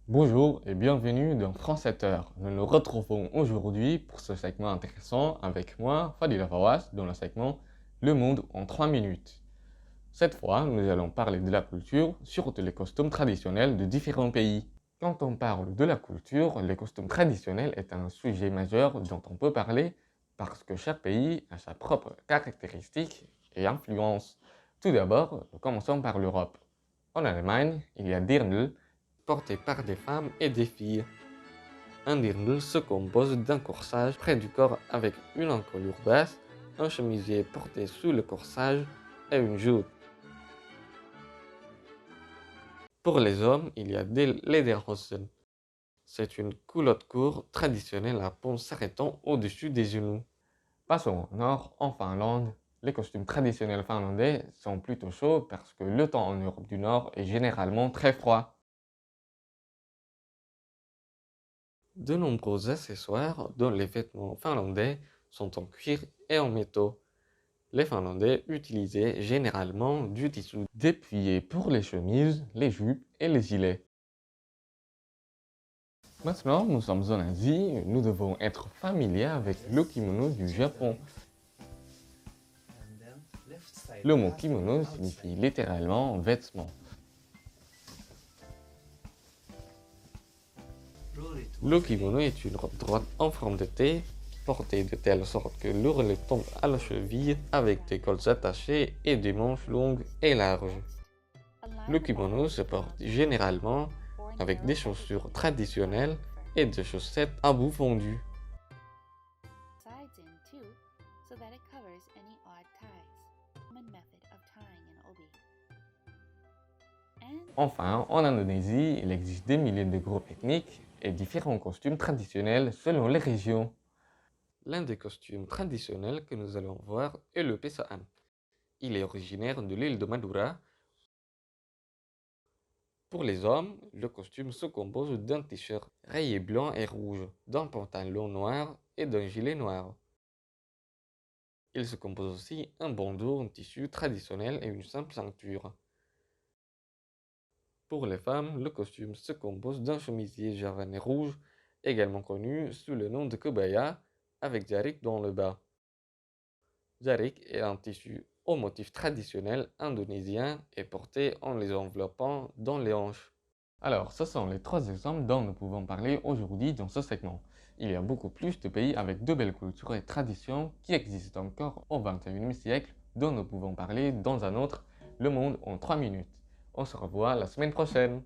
Bonjour et bienvenue dans France 7 heures. Nous nous retrouvons aujourd'hui pour ce segment intéressant avec moi, Fadila Fawaz, dans le segment Le Monde en 3 minutes. Cette fois, nous allons parler de la culture, surtout les costumes traditionnels de différents pays. Quand on parle de la culture, les costumes traditionnels est un sujet majeur dont on peut parler parce que chaque pays a sa propre caractéristique et influence. Tout d'abord, commençons par l'Europe. En Allemagne, il y a Dirndl, porté par des femmes et des filles. Un dirndl se compose d'un corsage près du corps avec une encolure basse, un chemisier porté sous le corsage et une jupe. Pour les hommes, il y a des lederhosen. C'est une culotte courte traditionnelle à pompe s'arrêtant au-dessus des genoux. Passons au nord, en Finlande. Les costumes traditionnels finlandais sont plutôt chauds parce que le temps en Europe du Nord est généralement très froid. De nombreux accessoires dont les vêtements finlandais sont en cuir et en métaux. Les Finlandais utilisaient généralement du tissu déplié pour les chemises, les jupes et les gilets. Maintenant, nous sommes en Asie, nous devons être familiers avec le kimono du Japon. Le mot kimono signifie littéralement vêtement. Le kimono est une robe droite en forme de T, portée de telle sorte que l'ourlet tombe à la cheville avec des cols attachés et des manches longues et larges. Le kimono se porte généralement avec des chaussures traditionnelles et des chaussettes à bout fondu. Enfin, en Indonésie, il existe des milliers de groupes ethniques et différents costumes traditionnels selon les régions. L'un des costumes traditionnels que nous allons voir est le pesaan. Il est originaire de l'île de Madura. Pour les hommes, le costume se compose d'un t-shirt rayé blanc et rouge, d'un pantalon noir et d'un gilet noir. Il se compose aussi un bandeau en tissu traditionnel et une simple ceinture. Pour les femmes, le costume se compose d'un chemisier javanais rouge, également connu sous le nom de kebaya, avec jarik dans le bas. Jarik est un tissu au motif traditionnel indonésien et porté en les enveloppant dans les hanches. Alors, ce sont les trois exemples dont nous pouvons parler aujourd'hui dans ce segment. Il y a beaucoup plus de pays avec de belles cultures et traditions qui existent encore au XXIe siècle dont nous pouvons parler dans un autre Le Monde en 3 minutes. On se revoit la semaine prochaine.